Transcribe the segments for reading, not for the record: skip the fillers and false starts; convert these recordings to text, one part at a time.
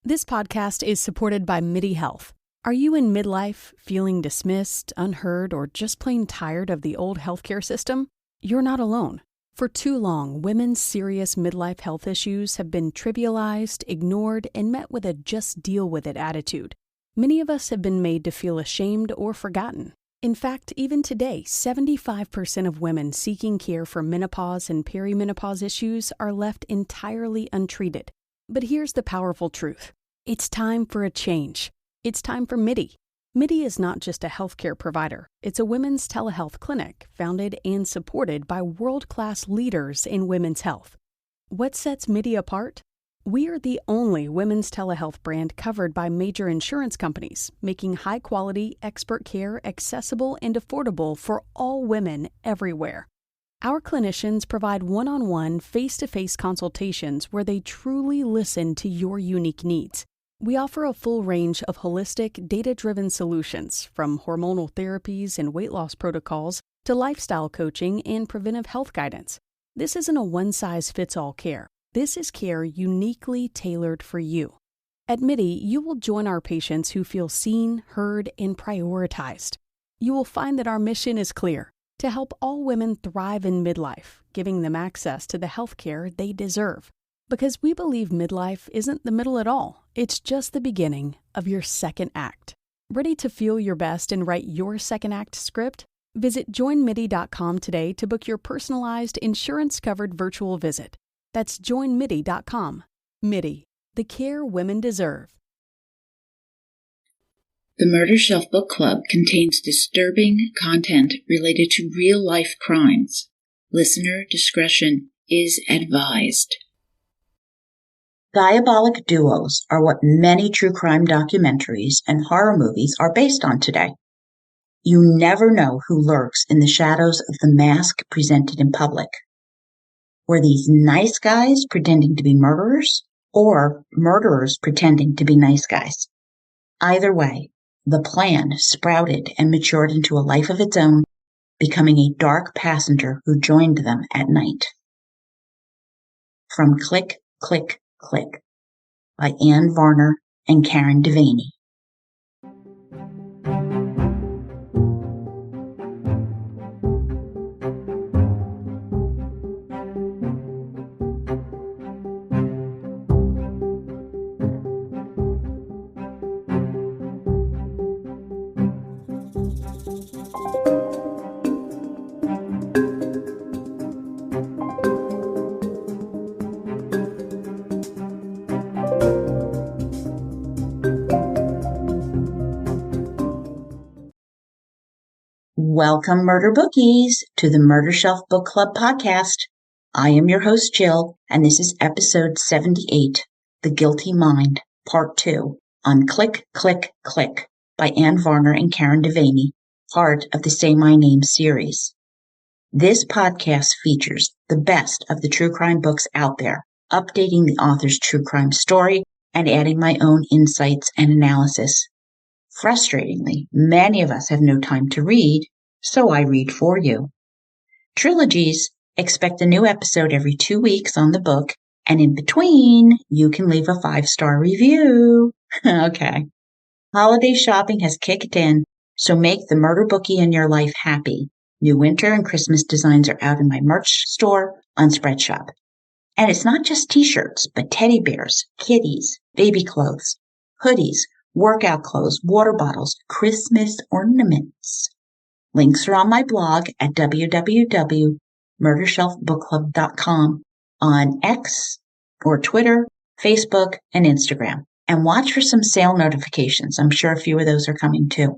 This podcast is supported by MIDI Health. Are you in midlife, feeling dismissed, unheard, or just plain tired of the old healthcare system? You're not alone. For too long, women's serious midlife health issues have been trivialized, ignored, and met with a just deal with it attitude. Many of us have been made to feel ashamed or forgotten. In fact, even today, 75% of women seeking care for menopause and perimenopause issues are left entirely untreated. But here's the powerful truth. It's time for a change. It's time for MIDI. MIDI is not just a healthcare provider. It's a women's telehealth clinic founded and supported by world-class leaders in women's health. What sets MIDI apart? We are the only women's telehealth brand covered by major insurance companies, making high-quality, expert care accessible and affordable for all women everywhere. Our clinicians provide one-on-one, face-to-face consultations where they truly listen to your unique needs. We offer a full range of holistic, data-driven solutions, from hormonal therapies and weight loss protocols to lifestyle coaching and preventive health guidance. This isn't a one-size-fits-all care. This is care uniquely tailored for you. At MIDI, you will join our patients who feel seen, heard, and prioritized. You will find that our mission is clear: to help all women thrive in midlife, giving them access to the health care they deserve. Because we believe midlife isn't the middle at all. It's just the beginning of your second act. Ready to feel your best and write your second act script? Visit joinmidi.com today to book your personalized, insurance-covered virtual visit. That's joinmidi.com. MIDI, the care women deserve. The Murder Shelf Book Club contains disturbing content related to real-life crimes. Listener discretion is advised. Diabolic duos are what many true crime documentaries and horror movies are based on today. You never know who lurks in the shadows of the mask presented in public. Were these nice guys pretending to be murderers, or murderers pretending to be nice guys? Either way, the plan sprouted and matured into a life of its own, becoming a dark passenger who joined them at night. From Click, Click, Click by Varner and DeVanie. Welcome, murder bookies, to the Murder Shelf Book Club podcast. I am your host, Jill, and this is episode 78, The Guilty Mind, Part 2, on Click, Click, Click by Varner and DeVanie, part of the Say My Name series. This podcast features the best of the true crime books out there, updating the author's true crime story and adding my own insights and analysis. Frustratingly, many of us have no time to read, so I read for you. Trilogies expect a new episode every 2 weeks on the book, and in between, you can leave a 5-star review. Okay. Holiday shopping has kicked in, so make the murder bookie in your life happy. New winter and Christmas designs are out in my merch store on Spreadshop. And it's not just t-shirts, but teddy bears, kitties, baby clothes, hoodies, workout clothes, water bottles, Christmas ornaments. Links are on my blog at www.murdershelfbookclub.com, on X or Twitter, Facebook, and Instagram. And watch for some sale notifications. I'm sure a few of those are coming too.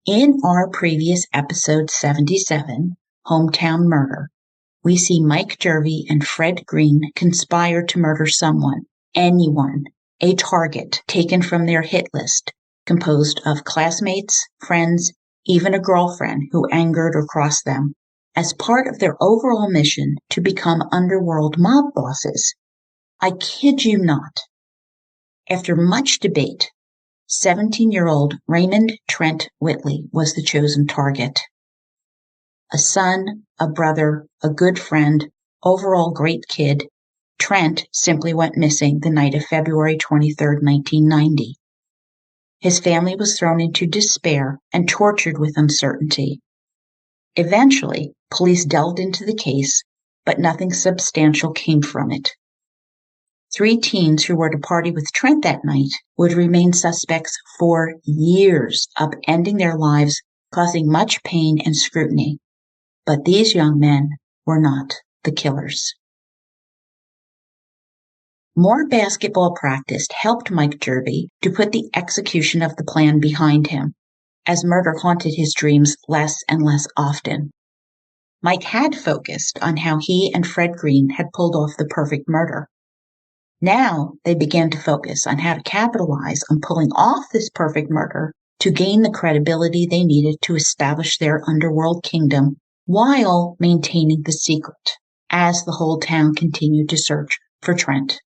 In our previous episode 77, Hometown Murder, we see Mike Jervey and Fred Green conspire to murder someone, anyone, a target taken from their hit list, composed of classmates, friends, even a girlfriend who angered or crossed them, as part of their overall mission to become underworld mob bosses. I kid you not. After much debate, 17-year-old Raymond Trent Whitley was the chosen target. A son, a brother, a good friend, overall great kid, Trent simply went missing the night of February 23, 1990. His family was thrown into despair and tortured with uncertainty. Eventually, police delved into the case, but nothing substantial came from it. 3 teens who were to party with Trent that night would remain suspects for years, upending their lives, causing much pain and scrutiny. But these young men were not the killers. More basketball practice helped Mike Jervey to put the execution of the plan behind him, as murder haunted his dreams less and less often. Mike had focused on how he and Fred Green had pulled off the perfect murder. Now they began to focus on how to capitalize on pulling off this perfect murder to gain the credibility they needed to establish their underworld kingdom while maintaining the secret as the whole town continued to search for Trent.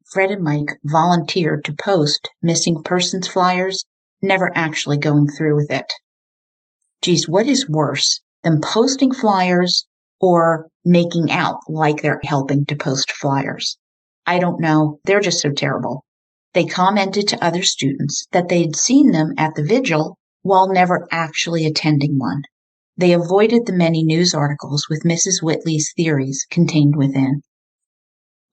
Fred and Mike volunteered to post missing persons flyers, never actually going through with it. Geez, what is worse than posting flyers or making out like they're helping to post flyers? I don't know. They're just so terrible. They commented to other students that they'd seen them at the vigil while never actually attending one. They avoided the many news articles with Mrs. Whitley's theories contained within.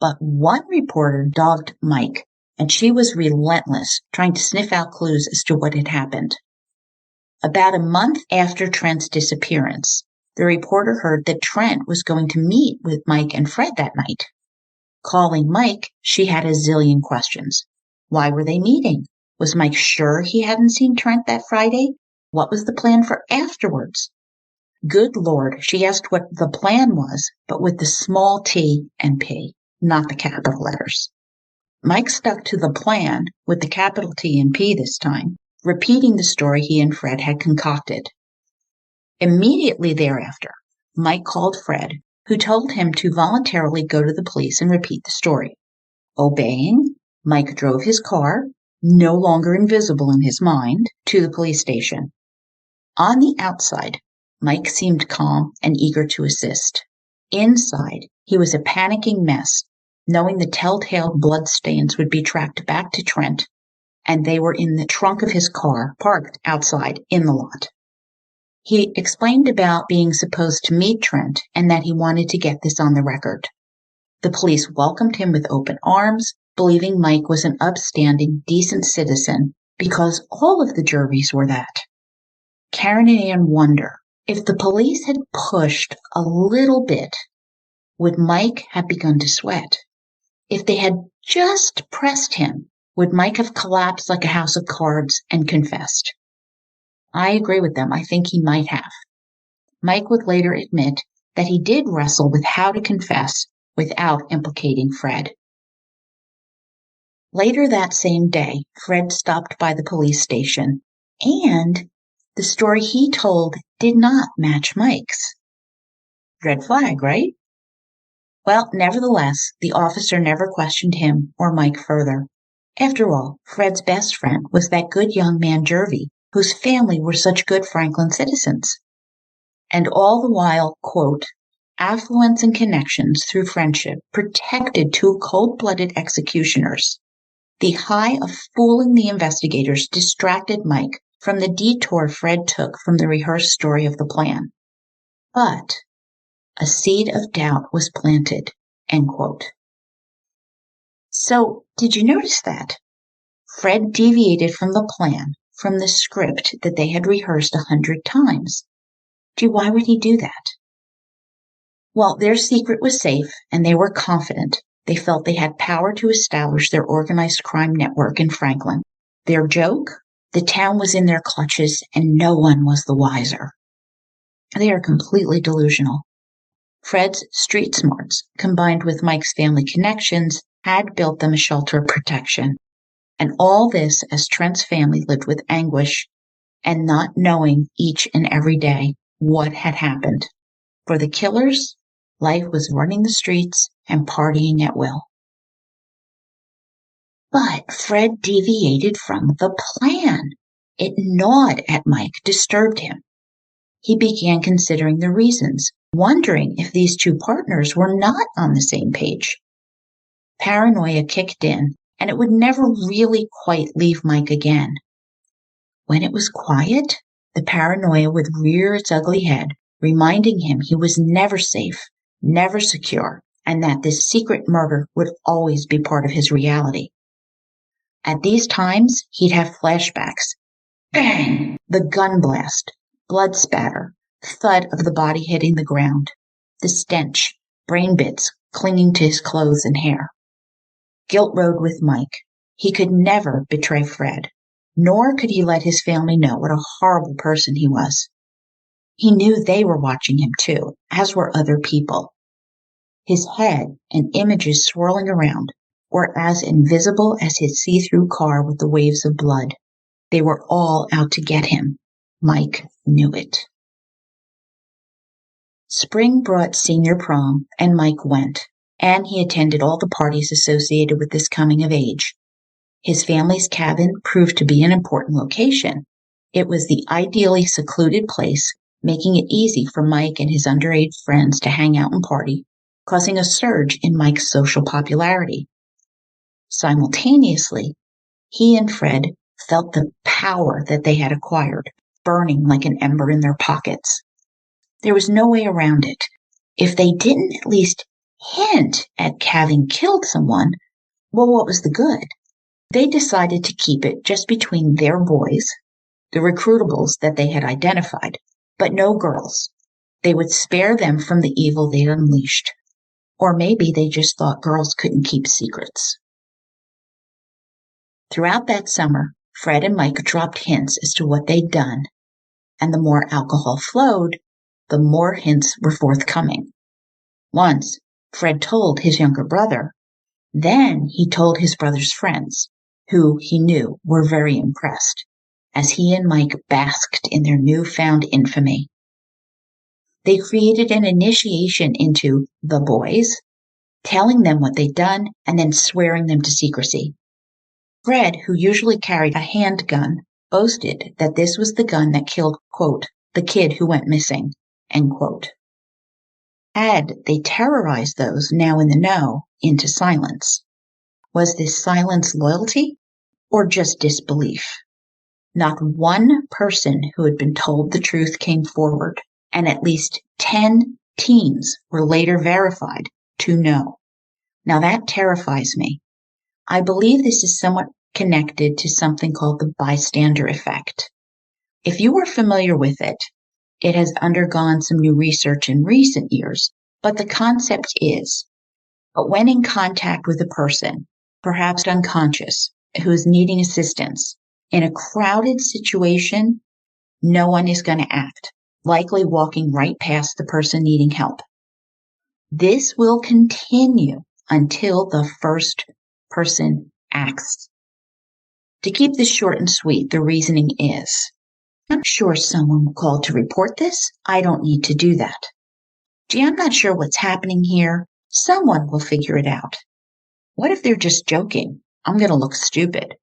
But one reporter dogged Mike, and she was relentless, trying to sniff out clues as to what had happened. About a month after Trent's disappearance, the reporter heard that Trent was going to meet with Mike and Fred that night. Calling Mike, she had a zillion questions. Why were they meeting? Was Mike sure he hadn't seen Trent that Friday? What was the plan for afterwards? Good Lord, she asked what the plan was, but with the small t and p, not the capital letters. Mike stuck to the plan with the capital T and P this time, repeating the story he and Fred had concocted. Immediately thereafter, Mike called Fred, who told him to voluntarily go to the police and repeat the story. Obeying, Mike drove his car, no longer invisible in his mind, to the police station. On the outside, Mike seemed calm and eager to assist. Inside, he was a panicking mess, knowing the telltale bloodstains would be tracked back to Trent, and they were in the trunk of his car, parked outside in the lot. He explained about being supposed to meet Trent and that he wanted to get this on the record. The police welcomed him with open arms, believing Mike was an upstanding, decent citizen because all of the Jerveys were that. Karen and Ann wonder if the police had pushed a little bit, would Mike have begun to sweat? If they had just pressed him, would Mike have collapsed like a house of cards and confessed? I agree with them. I think he might have. Mike would later admit that he did wrestle with how to confess without implicating Fred. Later that same day, Fred stopped by the police station, and the story he told did not match Mike's. Red flag, right? Well, nevertheless, the officer never questioned him or Mike further. After all, Fred's best friend was that good young man Jervey, whose family were such good Franklin citizens. And all the while, quote, affluence and connections through friendship protected 2 cold-blooded executioners. The high of fooling the investigators distracted Mike from the detour Fred took from the rehearsed story of the plan. But a seed of doubt was planted, end quote. So, did you notice that? Fred deviated from the plan, from the script that they had rehearsed 100 times. Gee, why would he do that? Well, their secret was safe, and they were confident. They felt they had power to establish their organized crime network in Franklin. Their joke? The town was in their clutches, and no one was the wiser. They are completely delusional. Fred's street smarts, combined with Mike's family connections, had built them a shelter of protection. And all this as Trent's family lived with anguish and not knowing each and every day what had happened. For the killers, life was running the streets and partying at will. But Fred deviated from the plan. It gnawed at Mike, disturbed him. He began considering the reasons, wondering if these 2 partners were not on the same page. paranoia kicked in, and it would never really quite leave Mike again. When it was quiet, the paranoia would rear its ugly head, reminding him he was never safe, never secure, and that this secret murder would always be part of his reality. At these times, he'd have flashbacks. Bang! The gun blast, blood spatter, thud of the body hitting the ground, the stench, brain bits clinging to his clothes and hair. Guilt rode with Mike. He could never betray Fred, nor could he let his family know what a horrible person he was. He knew they were watching him too, as were other people. His head and images swirling around were as invisible as his see-through car with the waves of blood. They were all out to get him. Mike knew it. Spring brought senior prom, and Mike went, and he attended all the parties associated with this coming of age. His family's cabin proved to be an important location. It was the ideally secluded place, making it easy for Mike and his underage friends to hang out and party, causing a surge in Mike's social popularity. Simultaneously, he and Fred felt the power that they had acquired, burning like an ember in their pockets. There was no way around it. If they didn't at least hint at having killed someone, well, what was the good? They decided to keep it just between their boys, the recruitables that they had identified, but no girls. They would spare them from the evil they'd unleashed. Or maybe they just thought girls couldn't keep secrets. Throughout that summer, Fred and Mike dropped hints as to what they'd done, and the more alcohol flowed, the more hints were forthcoming. Once, Fred told his younger brother. Then he told his brother's friends, who he knew were very impressed, as he and Mike basked in their newfound infamy. They created an initiation into the boys, telling them what they'd done and then swearing them to secrecy. Fred, who usually carried a handgun, boasted that this was the gun that killed, quote, the kid who went missing, end quote. Had they terrorized those now in the know into silence? Was this silence loyalty or just disbelief? Not one person who had been told the truth came forward, and at least 10 teens were later verified to know. Now that terrifies me. I believe this is somewhat connected to something called the bystander effect. If you are familiar with it, it has undergone some new research in recent years, but the concept is, but when in contact with a person, perhaps unconscious, who is needing assistance, in a crowded situation, no one is going to act, likely walking right past the person needing help. This will continue until the first person acts. To keep this short and sweet, the reasoning is, I'm sure someone will call to report this. I don't need to do that. Gee, I'm not sure what's happening here. Someone will figure it out. What if they're just joking? I'm going to look stupid.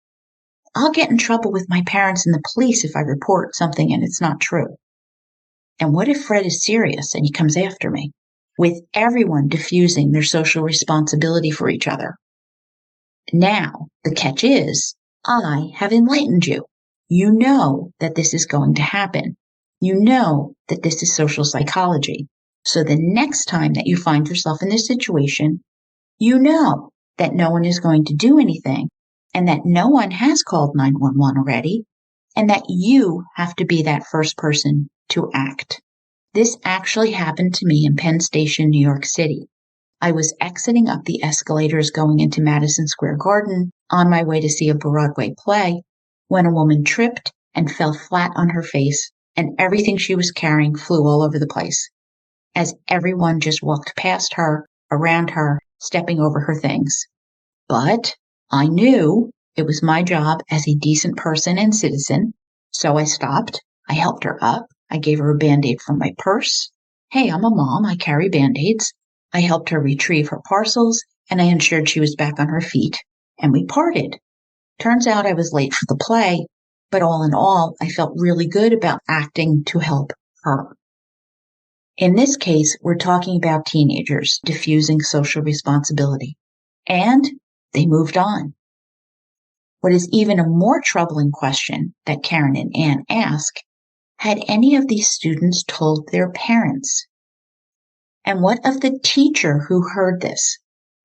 I'll get in trouble with my parents and the police if I report something and it's not true. And what if Fred is serious and he comes after me? With everyone diffusing their social responsibility for each other. Now, the catch is, I have enlightened you. You know that this is going to happen. You know that this is social psychology. So the next time that you find yourself in this situation, you know that no one is going to do anything and that no one has called 911 already and that you have to be that first person to act. This actually happened to me in Penn Station, New York City. I was exiting up the escalators going into Madison Square Garden on my way to see a Broadway play when a woman tripped and fell flat on her face and everything she was carrying flew all over the place as everyone just walked past her, around her, stepping over her things. But I knew it was my job as a decent person and citizen, so I stopped, I helped her up, I gave her a Band-Aid from my purse. Hey, I'm a mom, I carry Band-Aids. I helped her retrieve her parcels, and I ensured she was back on her feet, and we parted. Turns out I was late for the play, but all in all, I felt really good about acting to help her. In this case, we're talking about teenagers diffusing social responsibility. and they moved on. What is even a more troubling question that Karen and Anne ask, had any of these students told their parents? And what of the teacher who heard this?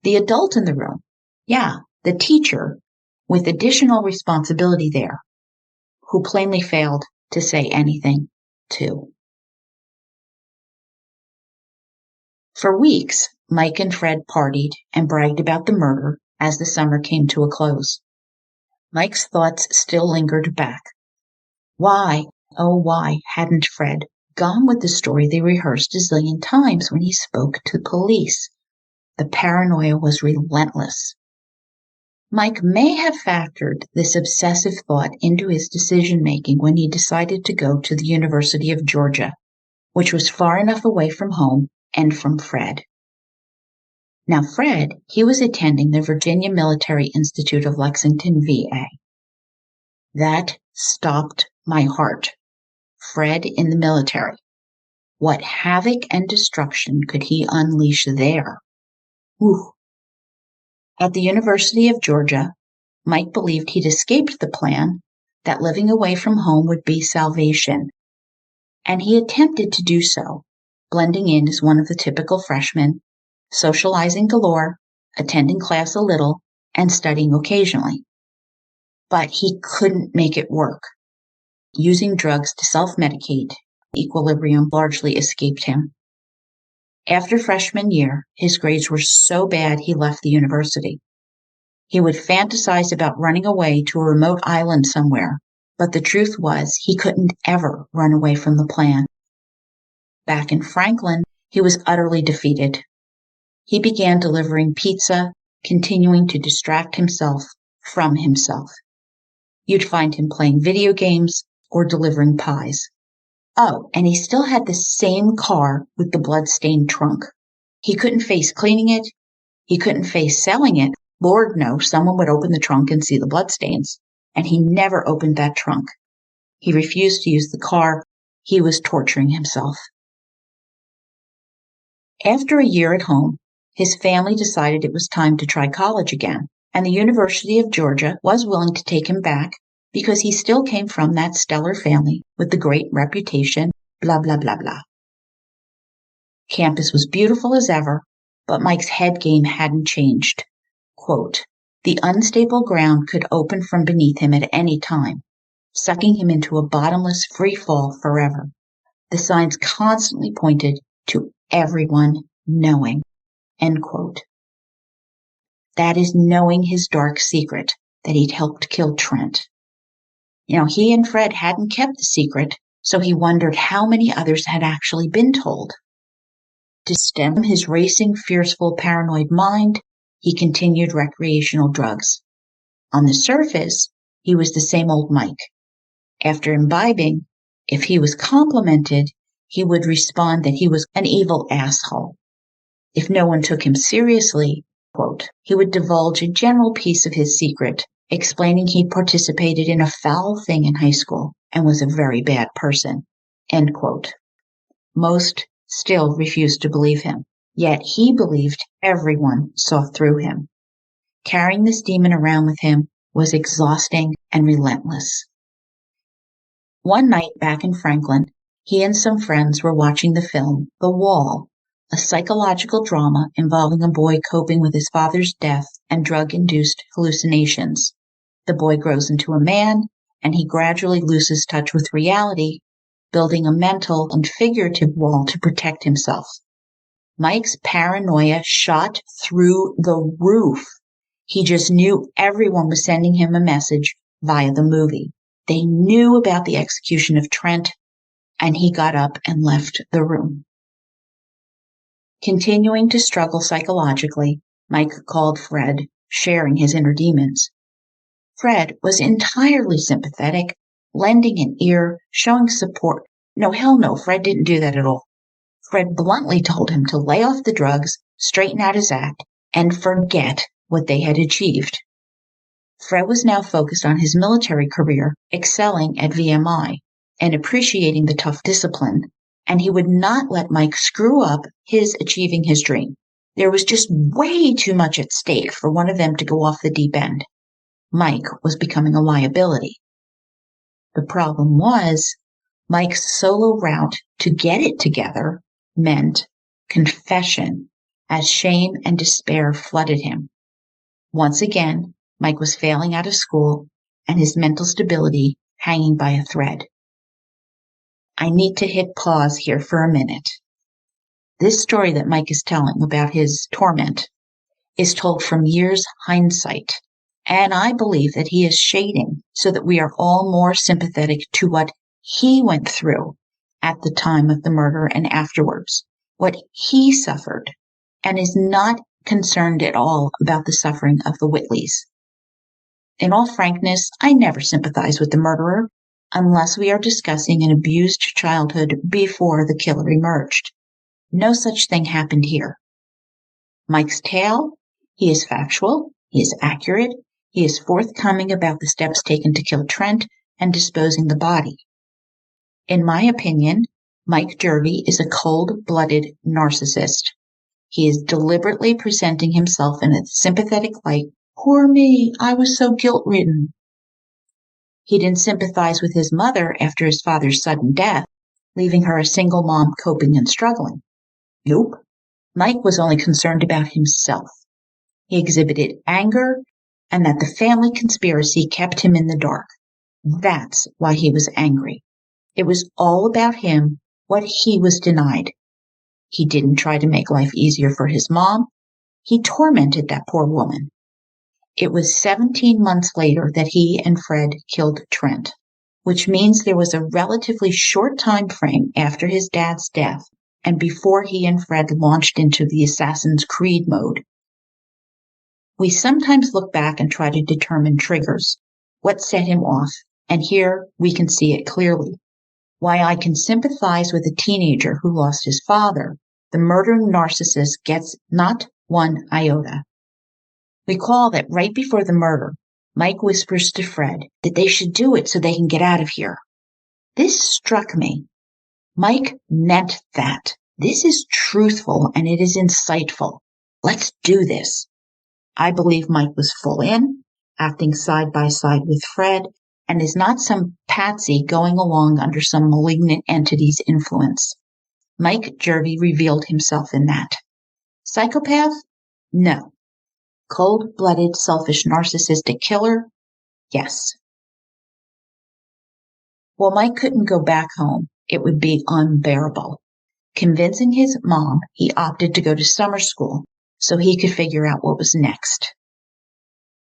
The adult in the room. Yeah, the teacher with additional responsibility there, who plainly failed to say anything too. For weeks, Mike and Fred partied and bragged about the murder as the summer came to a close. Mike's thoughts still lingered back. Why, oh why, hadn't Fred gone with the story they rehearsed a zillion times when he spoke to police? The paranoia was relentless. Mike may have factored this obsessive thought into his decision-making when he decided to go to the University of Georgia, which was far enough away from home and from Fred. Now Fred, he was attending the Virginia Military Institute of Lexington, VA. That stopped my heart. Fred in the military. What havoc and destruction could he unleash there? Whew. At the University of Georgia, Mike believed he'd escaped the plan, that living away from home would be salvation. And he attempted to do so, blending in as one of the typical freshmen, socializing galore, attending class a little, and studying occasionally. But he couldn't make it work. Using drugs to self-medicate, equilibrium largely escaped him. After freshman year, his grades were so bad he left the university. He would fantasize about running away to a remote island somewhere, but the truth was he couldn't ever run away from the plan. Back in Franklin, he was utterly defeated. He began delivering pizza, continuing to distract himself from himself. You'd find him playing video games or delivering pies. Oh, and he still had the same car with the blood-stained trunk. He couldn't face cleaning it. He couldn't face selling it. Lord, no, someone would open the trunk and see the bloodstains. And he never opened that trunk. He refused to use the car. He was torturing himself. After a year at home, his family decided it was time to try college again, and the University of Georgia was willing to take him back because he still came from that stellar family with the great reputation, blah, blah, blah, blah. Campus was beautiful as ever, but Mike's head game hadn't changed. Quote, the unstable ground could open from beneath him at any time, sucking him into a bottomless free fall forever. The signs constantly pointed to everyone knowing, end quote. That is knowing his dark secret, that he'd helped kill Trent. He and Fred hadn't kept the secret, so he wondered how many others had actually been told. To stem his racing, fearful, paranoid mind, he continued recreational drugs. On the surface, he was the same old Mike. After imbibing, if he was complimented, he would respond that he was an evil asshole. If no one took him seriously, quote, he would divulge a general piece of his secret, explaining he'd participated in a foul thing in high school and was a very bad person, end quote. Most still refused to believe him, yet he believed everyone saw through him. Carrying this demon around with him was exhausting and relentless. One night back in Franklin, he and some friends were watching the film The Wall, a psychological drama involving a boy coping with his father's death and drug-induced hallucinations. The boy grows into a man, and he gradually loses touch with reality, building a mental and figurative wall to protect himself. Mike's paranoia shot through the roof. He just knew everyone was sending him a message via the movie. They knew about the execution of Trent, and he got up and left the room. Continuing to struggle psychologically, Mike called Fred, sharing his inner demons. Fred was entirely sympathetic, lending an ear, showing support. No, hell no, Fred didn't do that at all. Fred bluntly told him to lay off the drugs, straighten out his act, and forget what they had achieved. Fred was now focused on his military career, excelling at VMI, and appreciating the tough discipline, and he would not let Mike screw up his achieving his dream. There was just way too much at stake for one of them to go off the deep end. Mike was becoming a liability. The problem was, Mike's solo route to get it together meant confession, as shame and despair flooded him. Once again, Mike was failing out of school and his mental stability hanging by a thread. I need to hit pause here for a minute. This story that Mike is telling about his torment is told from years' hindsight, and I believe that he is shading so that we are all more sympathetic to what he went through at the time of the murder and afterwards, what he suffered, and is not concerned at all about the suffering of the Whitleys. In all frankness, I never sympathize with the murderer unless we are discussing an abused childhood before the killer emerged. No such thing happened here. Mike's tale, he is factual, he is accurate, he is forthcoming about the steps taken to kill Trent and disposing the body. In my opinion, Mike Jervey is a cold-blooded narcissist. He is deliberately presenting himself in a sympathetic light. Poor me, I was so guilt-ridden. He didn't sympathize with his mother after his father's sudden death, leaving her a single mom coping and struggling. Nope. Mike was only concerned about himself. He exhibited anger, and that the family conspiracy kept him in the dark. That's why he was angry. It was all about him, what he was denied. He didn't try to make life easier for his mom. He tormented that poor woman. It was 17 months later that he and Fred killed Trent, which means there was a relatively short time frame after his dad's death and before he and Fred launched into the Assassin's Creed mode. We sometimes look back and try to determine triggers, what set him off, and here we can see it clearly. Why I can sympathize with a teenager who lost his father, the murdering narcissist gets not one iota. Recall that right before the murder, Mike whispers to Fred that they should do it so they can get out of here. This struck me. Mike meant that. This is truthful and it is insightful. Let's do this. I believe Mike was full in, acting side by side with Fred, and is not some patsy going along under some malignant entity's influence. Mike Jervey revealed himself in that. Psychopath? No. Cold-blooded, selfish, narcissistic killer? Yes. While Mike couldn't go back home, it would be unbearable. Convincing his mom, he opted to go to summer school so he could figure out what was next.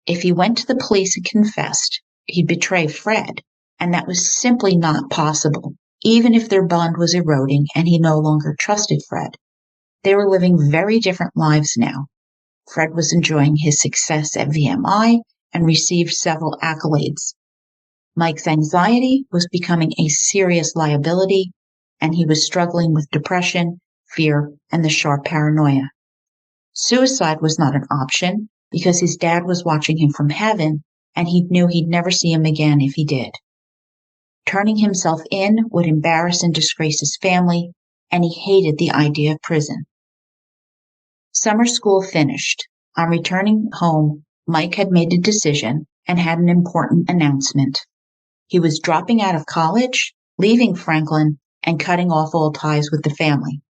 If he went to the police and confessed, he'd betray Fred, and that was simply not possible, even if their bond was eroding and he no longer trusted Fred. They were living very different lives now. Fred was enjoying his success at VMI and received several accolades. Mike's anxiety was becoming a serious liability, and he was struggling with depression, fear, and the sharp paranoia. Suicide was not an option because his dad was watching him from heaven, and he knew he'd never see him again if he did. Turning himself in would embarrass and disgrace his family, and he hated the idea of prison. Summer school finished. On returning home, Mike had made a decision and had an important announcement. He was dropping out of college, leaving Franklin, and cutting off all ties with the family.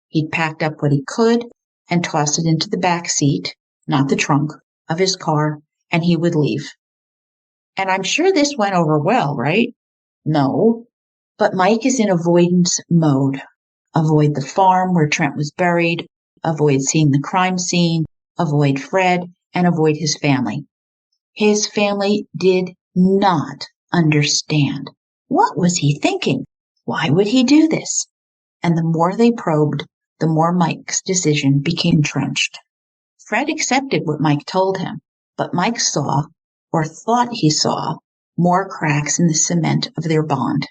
He'd packed up what he could and tossed it into the back seat, not the trunk, of his car, and he would leave. And I'm sure this went over well, right? No. But Mike is in avoidance mode. Avoid the farm where Trent was buried, avoid seeing the crime scene, avoid Fred, and avoid his family. His family did not understand. What was he thinking? Why would he do this? And the more they probed, the more Mike's decision became entrenched. Fred accepted what Mike told him, but Mike saw, or thought he saw, more cracks in the cement of their bond.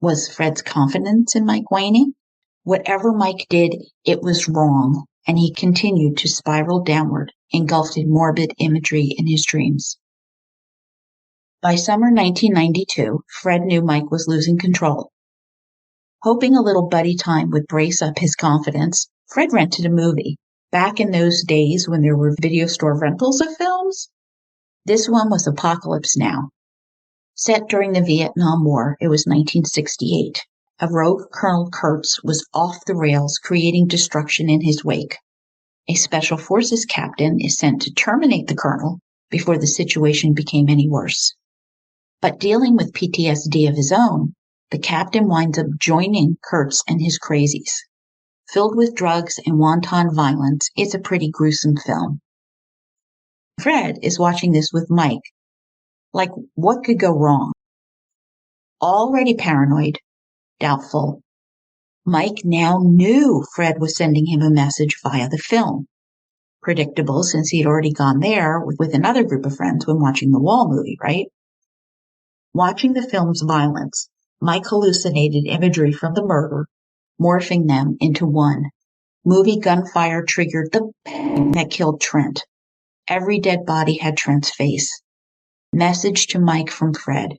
Was Fred's confidence in Mike waning? Whatever Mike did, it was wrong, and he continued to spiral downward, engulfed in morbid imagery in his dreams. By summer 1992, Fred knew Mike was losing control. Hoping a little buddy time would brace up his confidence, Fred rented a movie, Back in those days when there were video store rentals of films, this one was Apocalypse Now. Set during the Vietnam War, it was 1968. A rogue Colonel Kurtz was off the rails, creating destruction in his wake. A Special Forces captain is sent to terminate the colonel before the situation became any worse. But dealing with PTSD of his own, the captain winds up joining Kurtz and his crazies. Filled with drugs and wanton violence, it's a pretty gruesome film. Fred is watching this with Mike. Like, what could go wrong? Already paranoid, doubtful, Mike now knew Fred was sending him a message via the film. Predictable, since he'd already gone there with another group of friends when watching the Wall movie, right? Watching the film's violence, Mike hallucinated imagery from the murder, morphing them into one. Movie gunfire triggered the bang that killed Trent. Every dead body had Trent's face. Message to Mike from Fred.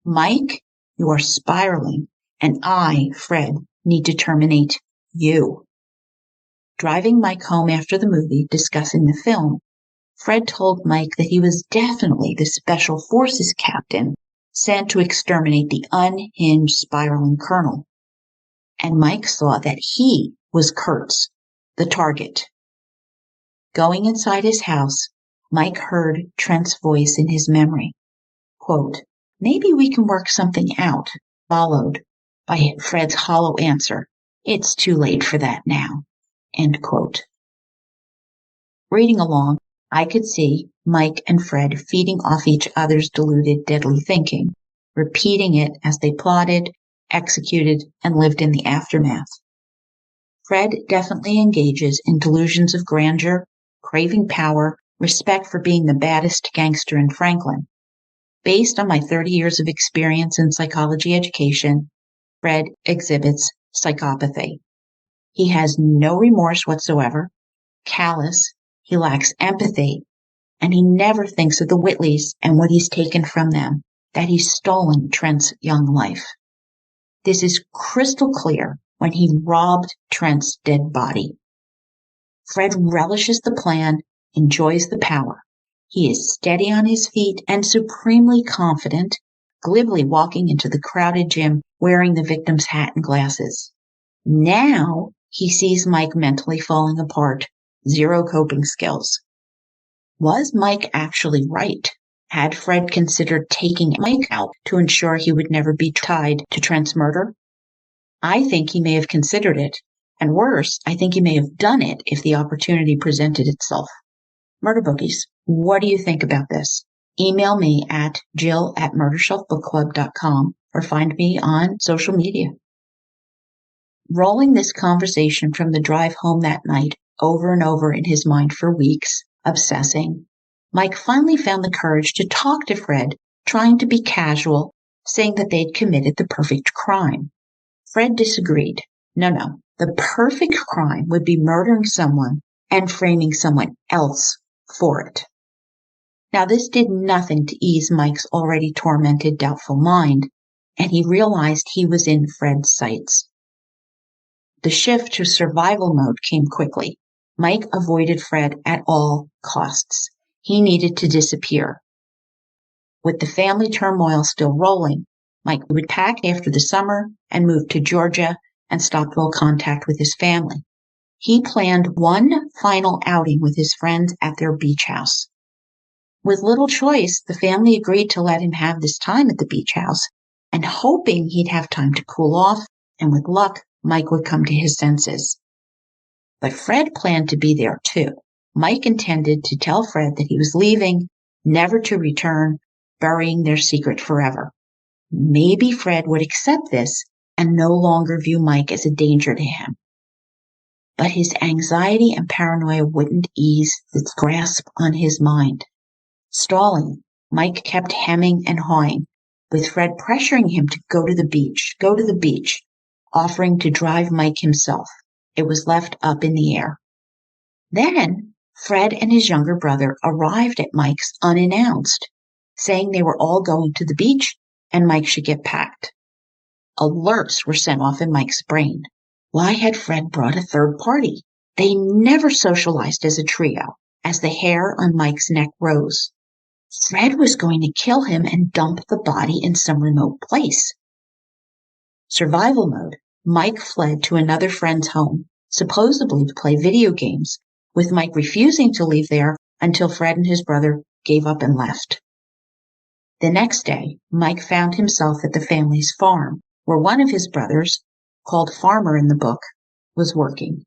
Mike, you are spiraling, and I, Fred, need to terminate you. Driving Mike home after the movie, discussing the film, Fred told Mike that he was definitely the Special Forces captain sent to exterminate the unhinged spiraling colonel. And Mike saw that he was Kurtz, the target. Going inside his house, Mike heard Trent's voice in his memory. Quote, maybe we can work something out, followed by Fred's hollow answer, it's too late for that now. End quote. Reading along, I could see Mike and Fred feeding off each other's deluded, deadly thinking, repeating it as they plotted, executed, and lived in the aftermath. Fred definitely engages in delusions of grandeur, craving power, respect for being the baddest gangster in Franklin. Based on my 30 years of experience in psychology education, Fred exhibits psychopathy. He has no remorse whatsoever, callous, he lacks empathy, and he never thinks of the Whitleys and what he's taken from them, that he's stolen Trent's young life. This is crystal clear when he robbed Trent's dead body. Fred relishes the plan, enjoys the power. He is steady on his feet and supremely confident, glibly walking into the crowded gym wearing the victim's hat and glasses. Now he sees Mike mentally falling apart, zero coping skills. Was Mike actually right? Had Fred considered taking Mike out to ensure he would never be tied to Trent's murder? I think he may have considered it, and worse, I think he may have done it if the opportunity presented itself. Murder Bookies, what do you think about this? Email me at jill@murdershelfbookclub.com or find me on social media. Rolling this conversation from the drive home that night over and over in his mind for weeks, obsessing, Mike finally found the courage to talk to Fred, trying to be casual, saying that they'd committed the perfect crime. Fred disagreed. No. The perfect crime would be murdering someone and framing someone else for it. Now, this did nothing to ease Mike's already tormented, doubtful mind, and he realized he was in Fred's sights. The shift to survival mode came quickly. Mike avoided Fred at all costs. He needed to disappear. With the family turmoil still rolling, Mike would pack after the summer and move to Georgia and stopped all contact with his family. He planned one final outing with his friends at their beach house. With little choice, the family agreed to let him have this time at the beach house, and hoping he'd have time to cool off, and with luck, Mike would come to his senses. But Fred planned to be there too. Mike intended to tell Fred that he was leaving, never to return, burying their secret forever. Maybe Fred would accept this and no longer view Mike as a danger to him. But his anxiety and paranoia wouldn't ease its grasp on his mind. Stalling, Mike kept hemming and hawing, with Fred pressuring him to go to the beach, offering to drive Mike himself. It was left up in the air. Then, Fred and his younger brother arrived at Mike's unannounced, saying they were all going to the beach and Mike should get packed. Alerts were sent off in Mike's brain. Why had Fred brought a third party? They never socialized as a trio, as the hair on Mike's neck rose. Fred was going to kill him and dump the body in some remote place. Survival mode, Mike fled to another friend's home, supposedly to play video games, with Mike refusing to leave there until Fred and his brother gave up and left. The next day, Mike found himself at the family's farm, where one of his brothers, called Farmer in the book, was working.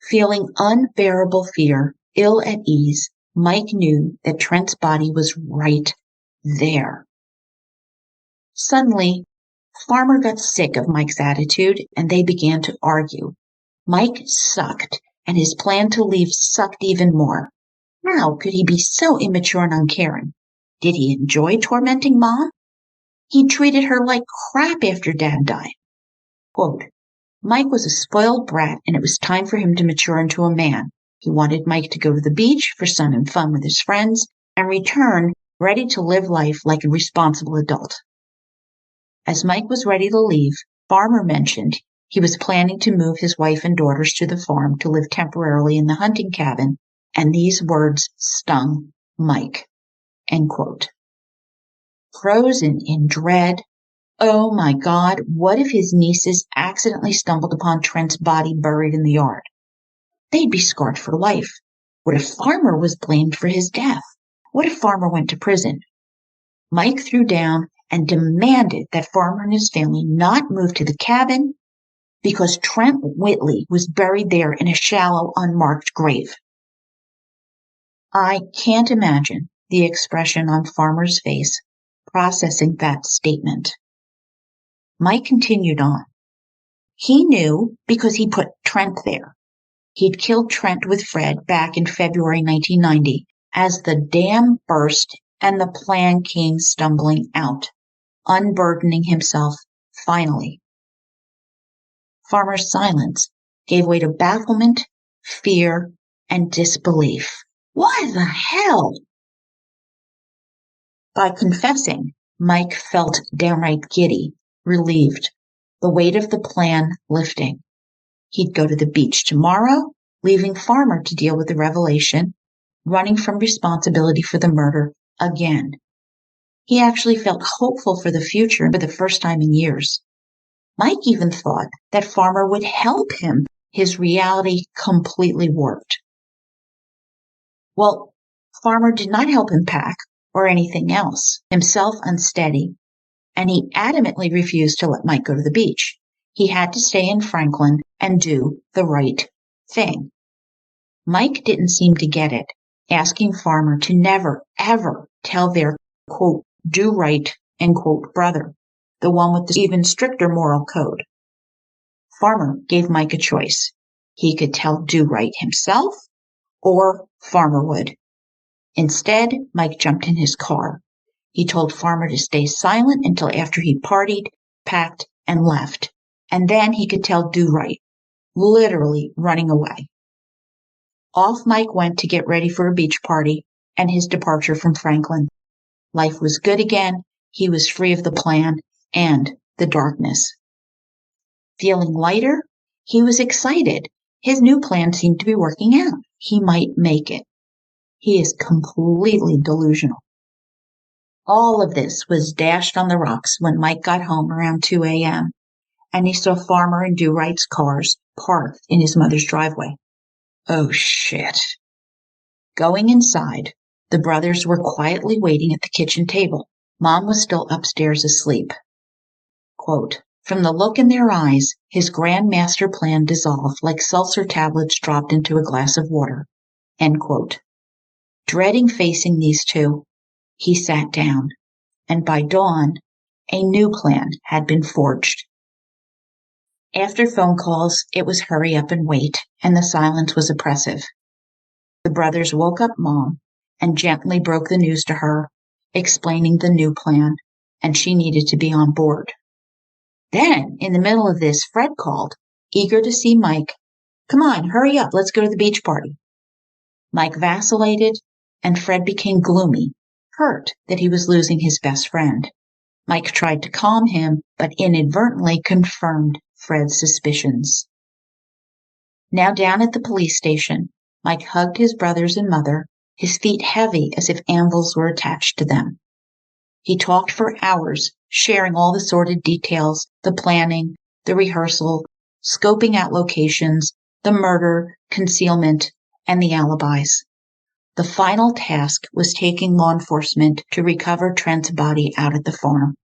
Feeling unbearable fear, ill at ease, Mike knew that Trent's body was right there. Suddenly, Farmer got sick of Mike's attitude, and they began to argue. Mike sucked, and his plan to leave sucked even more. How could he be so immature and uncaring? Did he enjoy tormenting Mom? He treated her like crap after Dad died. Quote, Mike was a spoiled brat, and it was time for him to mature into a man. He wanted Mike to go to the beach for sun and fun with his friends and return ready to live life like a responsible adult. As Mike was ready to leave, Farmer mentioned he was planning to move his wife and daughters to the farm to live temporarily in the hunting cabin, and these words stung Mike. End quote. Frozen in dread, oh my God, what if his nieces accidentally stumbled upon Trent's body buried in the yard? They'd be scarred for life. What if Farmer was blamed for his death? What if Farmer went to prison? Mike threw down and demanded that Farmer and his family not move to the cabin because Trent Whitley was buried there in a shallow, unmarked grave. I can't imagine the expression on Farmer's face processing that statement. Mike continued on. He knew because he put Trent there. He'd killed Trent with Fred back in February 1990 as the dam burst and the plan came stumbling out, unburdening himself finally. Farmer's silence gave way to bafflement, fear, and disbelief. What the hell? By confessing, Mike felt downright giddy, relieved, the weight of the plan lifting. He'd go to the beach tomorrow, leaving Farmer to deal with the revelation, running from responsibility for the murder again. He actually felt hopeful for the future for the first time in years. Mike even thought that Farmer would help him, his reality completely warped. Well, Farmer did not help him pack or anything else, himself unsteady, and he adamantly refused to let Mike go to the beach. He had to stay in Franklin and do the right thing. Mike didn't seem to get it, asking Farmer to never, ever tell their, quote, do right, end quote, brother, the one with the even stricter moral code. Farmer gave Mike a choice. He could tell do right himself, or Farmer would. Instead, Mike jumped in his car. He told Farmer to stay silent until after he partied, packed, and left. And then he could tell do right, literally running away. Off Mike went to get ready for a beach party and his departure from Franklin. Life was good again. He was free of the plan and the darkness. Feeling lighter, he was excited. His new plan seemed to be working out. He might make it. He is completely delusional. All of this was dashed on the rocks when Mike got home around 2 a.m. and he saw Farmer and Do Right's cars parked in his mother's driveway. Oh, shit. Going inside, the brothers were quietly waiting at the kitchen table. Mom was still upstairs asleep. Quote, from the look in their eyes, his grand master plan dissolved like seltzer tablets dropped into a glass of water. End quote. Dreading facing these two, he sat down, and by dawn, a new plan had been forged. After phone calls, it was hurry up and wait, and the silence was oppressive. The brothers woke up Mom and gently broke the news to her, explaining the new plan, and she needed to be on board. Then, in the middle of this, Fred called, eager to see Mike. Come on, hurry up, let's go to the beach party. Mike vacillated, and Fred became gloomy, hurt that he was losing his best friend. Mike tried to calm him, but inadvertently confirmed Fred's suspicions. Now down at the police station, Mike hugged his brothers and mother, his feet heavy as if anvils were attached to them. He talked for hours, sharing all the sordid details, the planning, the rehearsal, scoping out locations, the murder, concealment, and the alibis. The final task was taking law enforcement to recover Trent's body out at the farm.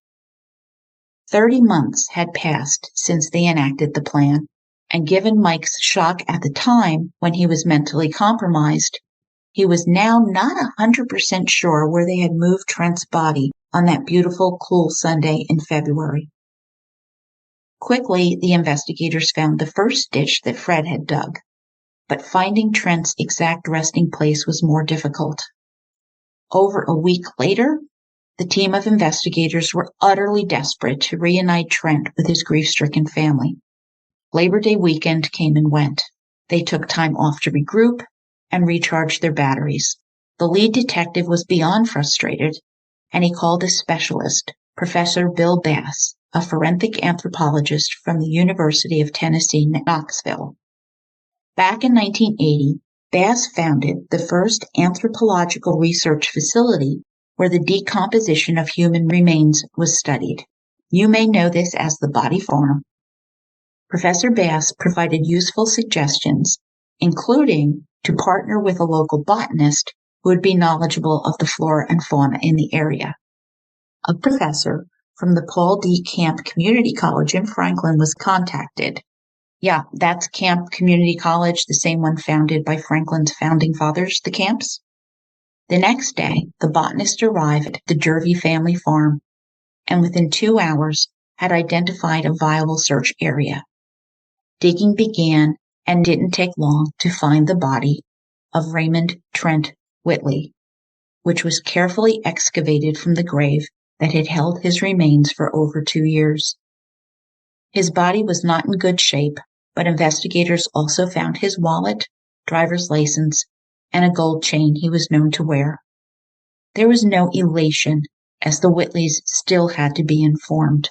30 months had passed since they enacted the plan, and given Mike's shock at the time when he was mentally compromised, he was now not 100% sure where they had moved Trent's body on that beautiful, cool Sunday in February. Quickly, the investigators found the first ditch that Fred had dug, but finding Trent's exact resting place was more difficult. Over a week later, the team of investigators were utterly desperate to reunite Trent with his grief-stricken family. Labor Day weekend came and went. They took time off to regroup and recharge their batteries. The lead detective was beyond frustrated, and he called a specialist, Professor Bill Bass, a forensic anthropologist from the University of Tennessee, Knoxville. Back in 1980, Bass founded the first anthropological research facility where the decomposition of human remains was studied. You may know this as the Body Farm. Professor Bass provided useful suggestions, including to partner with a local botanist who would be knowledgeable of the flora and fauna in the area. A professor from the Paul D. Camp Community College in Franklin was contacted. Yeah, that's Camp Community College, the same one founded by Franklin's founding fathers, the Camps. The next day, the botanist arrived at the Jervey family farm and within 2 hours had identified a viable search area. Digging began and didn't take long to find the body of Raymond Trent Whitley, which was carefully excavated from the grave that had held his remains for over 2 years. His body was not in good shape, but investigators also found his wallet, driver's license, and a gold chain he was known to wear. There was no elation, as the Whitleys still had to be informed.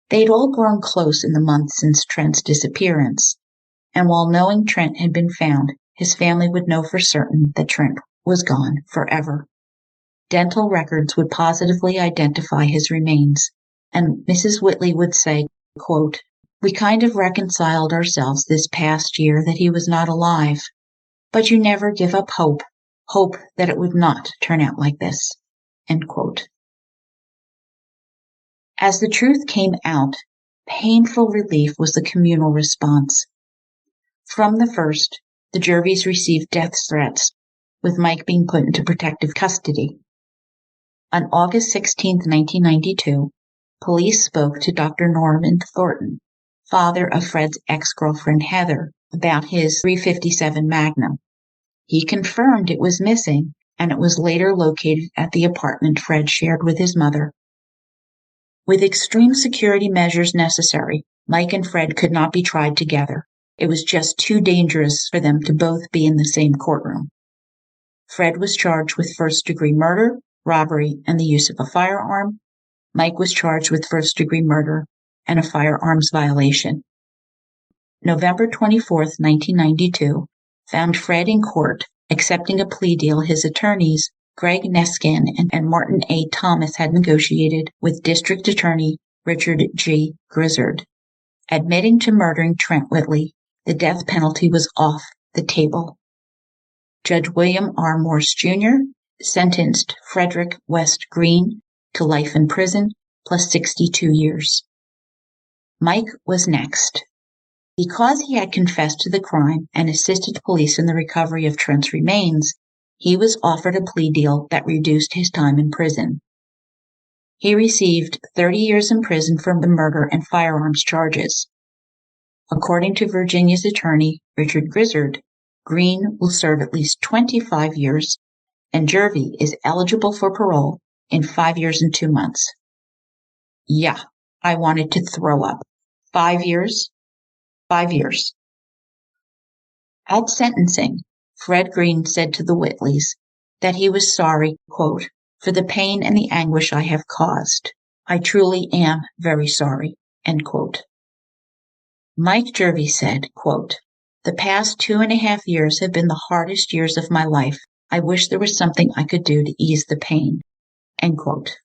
They had all grown close in the months since Trent's disappearance, and while knowing Trent had been found, his family would know for certain that Trent was gone forever. Dental records would positively identify his remains, and Mrs. Whitley would say, quote, "We kind of reconciled ourselves this past year that he was not alive, but you never give up hope that it would not turn out like this." End quote. As the truth came out, painful relief was the communal response. From the first, the Jerveys received death threats, with Mike being put into protective custody. On August 16, 1992, police spoke to Dr. Norman Thornton, father of Fred's ex-girlfriend Heather, about his .357 Magnum. He confirmed it was missing, and it was later located at the apartment Fred shared with his mother. With extreme security measures necessary, Mike and Fred could not be tried together. It was just too dangerous for them to both be in the same courtroom. Fred was charged with first-degree murder, robbery, and the use of a firearm. Mike was charged with first-degree murder and a firearms violation. November 24, 1992, found Fred in court accepting a plea deal his attorneys, Greg Neskin and Martin A. Thomas, had negotiated with District Attorney Richard G. Grizzard. Admitting to murdering Trent Whitley, the death penalty was off the table. Judge William R. Morse, Jr. sentenced Frederick West Green to life in prison plus 62 years. Mike was next. Because he had confessed to the crime and assisted police in the recovery of Trent's remains, he was offered a plea deal that reduced his time in prison. He received 30 years in prison for the murder and firearms charges. According to Virginia's attorney, Richard Grizzard, Green will serve at least 25 years, and Jervey is eligible for parole in 5 years and 2 months. Yeah, I wanted to throw up. 5 years? 5 years. At sentencing, Fred Green said to the Whitleys that he was sorry, quote, "for the pain and the anguish I have caused. I truly am very sorry," end quote. Mike Jervey said, quote, The past 2.5 years have been the hardest years of my life. I wish there was something I could do to ease the pain." End quote.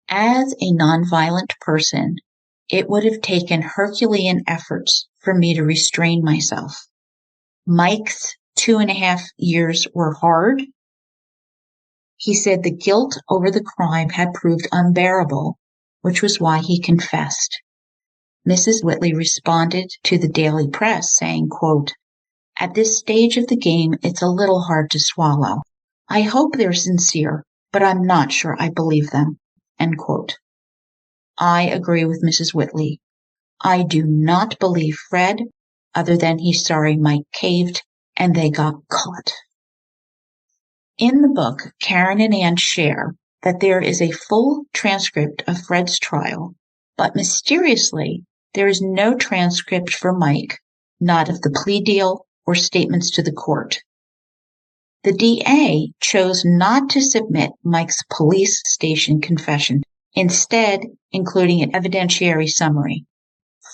As a nonviolent person, it would have taken Herculean efforts for me to restrain myself. Mike's 2.5 years were hard. He said the guilt over the crime had proved unbearable, which was why he confessed. Mrs. Whitley responded to the Daily Press saying, quote, "At this stage of the game, it's a little hard to swallow. I hope they're sincere, but I'm not sure I believe them." End quote. I agree with Mrs. Whitley. I do not believe Fred, other than he's sorry Mike caved and they got caught. In the book, Karen and Ann share that there is a full transcript of Fred's trial, but mysteriously, there is no transcript for Mike, not of the plea deal or statements to the court. The DA chose not to submit Mike's police station confession, instead including an evidentiary summary.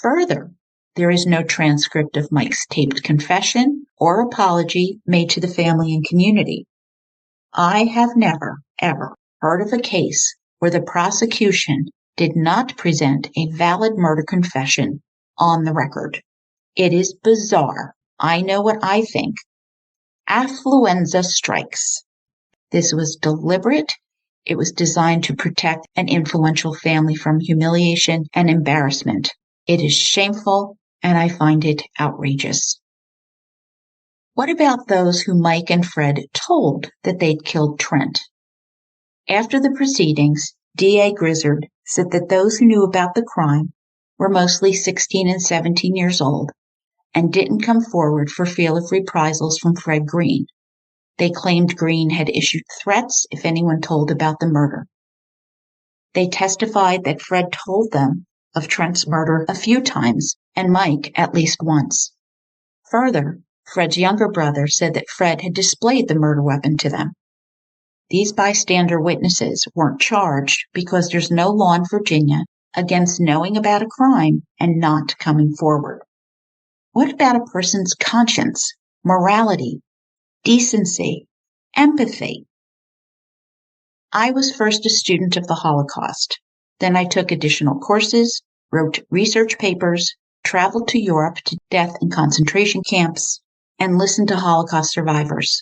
Further, there is no transcript of Mike's taped confession or apology made to the family and community. I have never, ever heard of a case where the prosecution did not present a valid murder confession on the record. It is bizarre. I know what I think. Affluenza strikes. This was deliberate. It was designed to protect an influential family from humiliation and embarrassment. It is shameful, and I find it outrageous. What about those who Mike and Fred told that they'd killed Trent? After the proceedings, D.A. Grizzard said that those who knew about the crime were mostly 16 and 17 years old and didn't come forward for fear of reprisals from Fred Green. They claimed Green had issued threats if anyone told about the murder. They testified that Fred told them of Trent's murder a few times and Mike at least once. Further, Fred's younger brother said that Fred had displayed the murder weapon to them. These bystander witnesses weren't charged because there's no law in Virginia against knowing about a crime and not coming forward. What about a person's conscience, morality, decency, empathy? I was first a student of the Holocaust. Then I took additional courses, wrote research papers, traveled to Europe to death and concentration camps, and listened to Holocaust survivors.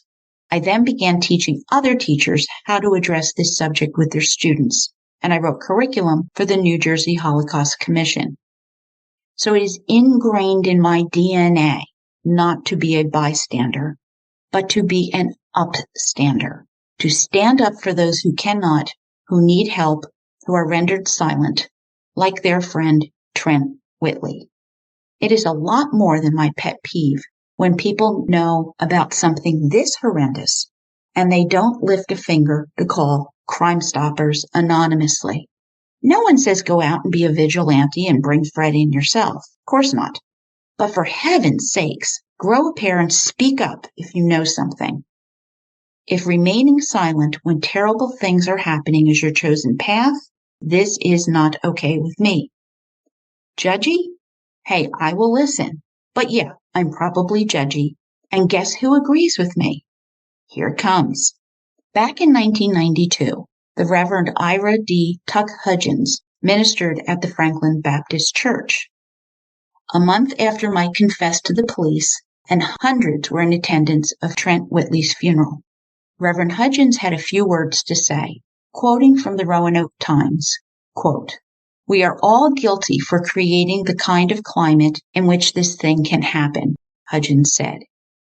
I then began teaching other teachers how to address this subject with their students, and I wrote curriculum for the New Jersey Holocaust Commission. So it is ingrained in my DNA not to be a bystander, but to be an upstander, to stand up for those who cannot, who need help, who are rendered silent, like their friend Trent Whitley. It is a lot more than my pet peeve when people know about something this horrendous and they don't lift a finger to call Crime Stoppers anonymously. No one says go out and be a vigilante and bring Fred in yourself. Of course not. But for heaven's sakes, grow a pair and speak up if you know something. If remaining silent when terrible things are happening is your chosen path, this is not okay with me. Judgy? Hey, I will listen. But yeah, I'm probably judgy. And guess who agrees with me? Here it comes. Back in 1992, the Reverend Ira D. Tuck Hudgens ministered at the Franklin Baptist Church. A month after Mike confessed to the police, and hundreds were in attendance of Trent Whitley's funeral, Reverend Hudgens had a few words to say, quoting from the Roanoke Times, quote, "We are all guilty for creating the kind of climate in which this thing can happen," Hudgens said.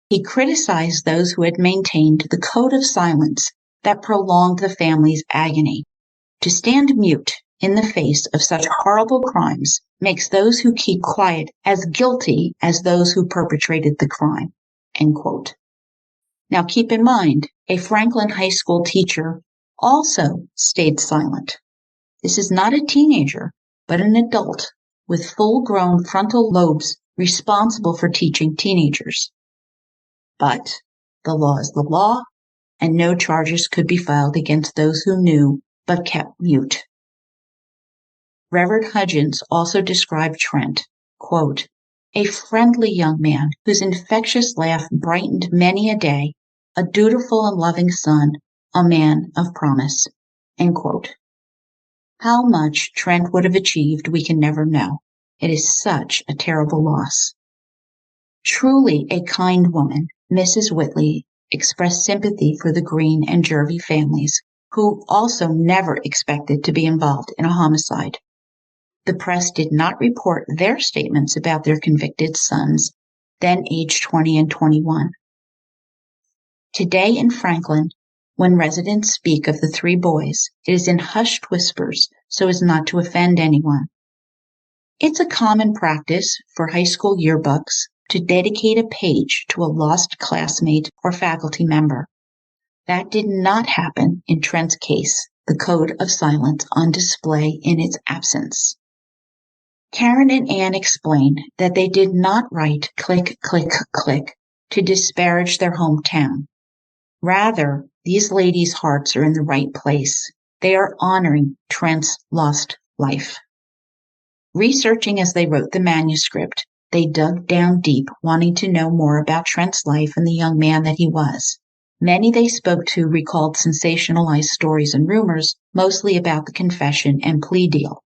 He criticized those who had maintained the code of silence that prolonged the family's agony. To stand mute in the face of such horrible crimes makes those who keep quiet as guilty as those who perpetrated the crime. End quote. Now keep in mind, a Franklin High School teacher also stayed silent. This is not a teenager, but an adult with full-grown frontal lobes responsible for teaching teenagers. But the law is the law, and no charges could be filed against those who knew but kept mute. Reverend Hudgens also described Trent, quote, a friendly young man whose infectious laugh brightened many a day, a dutiful and loving son, a man of promise. End quote. How much Trent would have achieved, we can never know. It is such a terrible loss. Truly a kind woman, Mrs. Whitley expressed sympathy for the Green and Jervey families, who also never expected to be involved in a homicide. The press did not report their statements about their convicted sons, then aged 20 and 21. Today in Franklin, when residents speak of the three boys, it is in hushed whispers so as not to offend anyone. It's a common practice for high school yearbooks to dedicate a page to a lost classmate or faculty member. That did not happen in Trent's case, the code of silence on display in its absence. Karen and Anne explain that they did not write click, click, click to disparage their hometown. Rather, these ladies' hearts are in the right place. They are honoring Trent's lost life. Researching as they wrote the manuscript, they dug down deep, wanting to know more about Trent's life and the young man that he was. Many they spoke to recalled sensationalized stories and rumors, mostly about the confession and plea deal.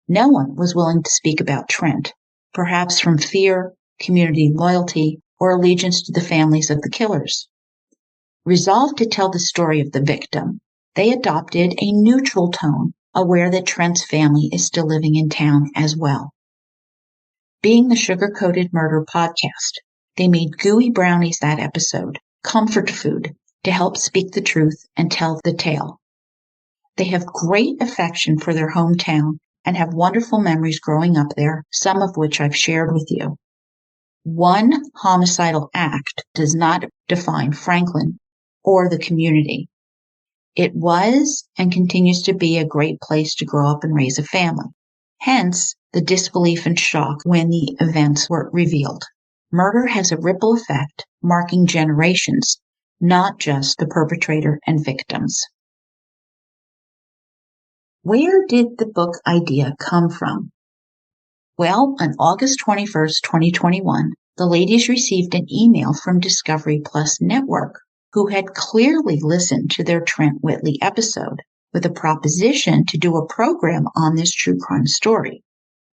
No one was willing to speak about Trent, perhaps from fear, community loyalty, or allegiance to the families of the killers. Resolved to tell the story of the victim, they adopted a neutral tone, aware that Trent's family is still living in town as well. Being the Sugar-Coated Murder podcast, they made gooey brownies that episode, comfort food, to help speak the truth and tell the tale. They have great affection for their hometown and have wonderful memories growing up there, some of which I've shared with you. One homicidal act does not define Franklin or the community. It was and continues to be a great place to grow up and raise a family. Hence, the disbelief and shock when the events were revealed. Murder has a ripple effect, marking generations, not just the perpetrator and victims. Where did the book idea come from? Well, on August 21st, 2021, the ladies received an email from Discovery Plus Network, who had clearly listened to their Trent Whitley episode with a proposition to do a program on this true crime story.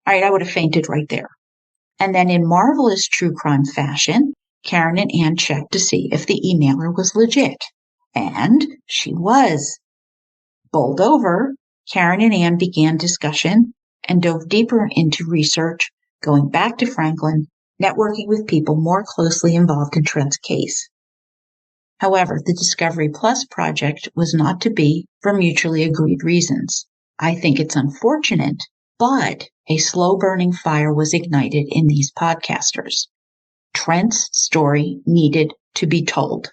All right, I would have fainted right there. And then in marvelous true crime fashion, Karen and Anne checked to see if the emailer was legit. And she was. Bowled over, Karen and Anne began discussion and dove deeper into research, going back to Franklin, networking with people more closely involved in Trent's case. However, the Discovery Plus project was not to be for mutually agreed reasons. I think it's unfortunate, but a slow-burning fire was ignited in these podcasters. Trent's story needed to be told.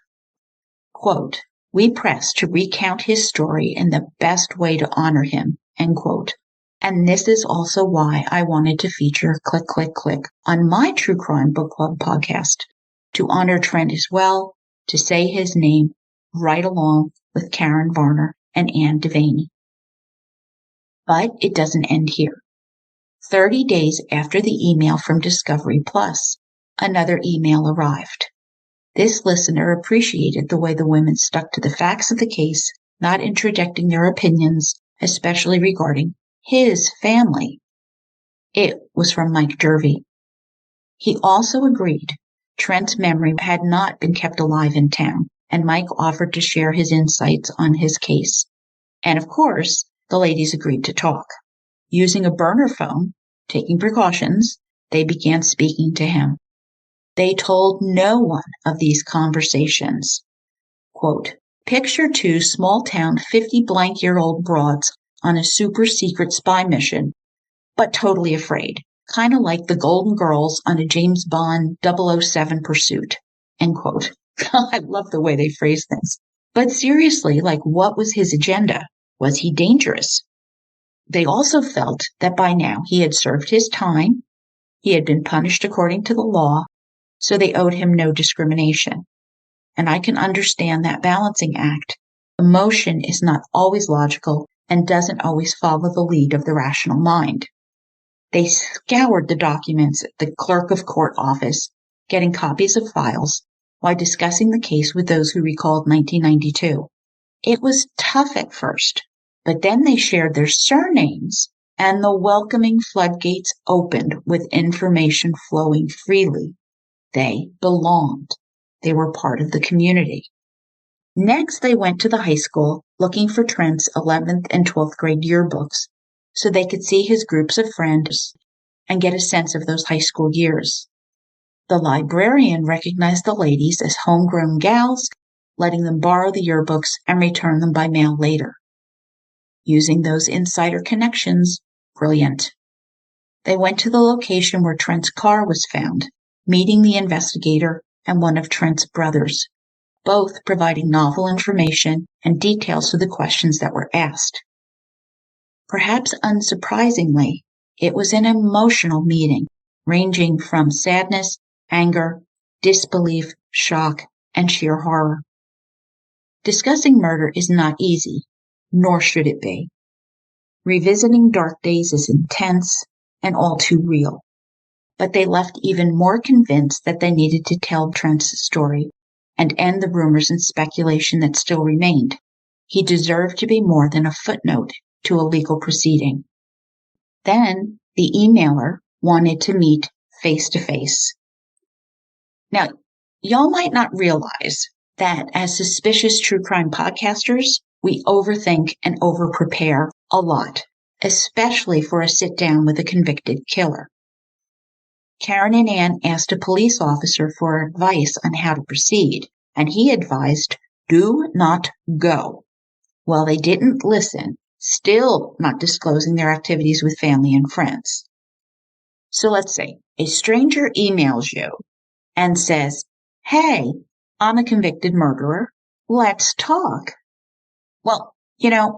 Quote, "We pressed to recount his story in the best way to honor him," end quote. And this is also why I wanted to feature Click, Click, Click on my True Crime Book Club podcast, to honor Trent as well, to say his name right along with Karen Varner and Anne DeVanie. But it doesn't end here. 30 days after the email from Discovery Plus, another email arrived. This listener appreciated the way the women stuck to the facts of the case, not interjecting their opinions, especially regarding his family. It was from Mike Jervey. He also agreed Trent's memory had not been kept alive in town, and Mike offered to share his insights on his case. And of course, the ladies agreed to talk. Using a burner phone, taking precautions, they began speaking to him. They told no one of these conversations. Quote, "Picture two small-town 50-blank-year-old broads on a super-secret spy mission, but totally afraid. Kind of like the Golden Girls on a James Bond 007 pursuit," end quote. I love the way they phrase things. But seriously, what was his agenda? Was he dangerous? They also felt that by now he had served his time, he had been punished according to the law, so they owed him no discrimination. And I can understand that balancing act. Emotion is not always logical and doesn't always follow the lead of the rational mind. They scoured the documents at the clerk of court office, getting copies of files, while discussing the case with those who recalled 1992. It was tough at first, but then they shared their surnames, and the welcoming floodgates opened with information flowing freely. They belonged. They were part of the community. Next, they went to the high school looking for Trent's 11th and 12th grade yearbooks so they could see his groups of friends and get a sense of those high school years. The librarian recognized the ladies as homegrown gals, letting them borrow the yearbooks and return them by mail later. Using those insider connections, brilliant. They went to the location where Trent's car was found, meeting the investigator and one of Trent's brothers, both providing novel information and details to the questions that were asked. Perhaps unsurprisingly, it was an emotional meeting, ranging from sadness, anger, disbelief, shock, and sheer horror. Discussing murder is not easy, nor should it be. Revisiting dark days is intense and all too real. But they left even more convinced that they needed to tell Trent's story and end the rumors and speculation that still remained. He deserved to be more than a footnote to a legal proceeding. Then the emailer wanted to meet face to face. Now, y'all might not realize that as suspicious true crime podcasters, we overthink and overprepare a lot, especially for a sit down with a convicted killer. Karen and Ann asked a police officer for advice on how to proceed, and he advised, do not go. Well, they didn't listen, still not disclosing their activities with family and friends. So let's say a stranger emails you and says, hey, I'm a convicted murderer. Let's talk. Well,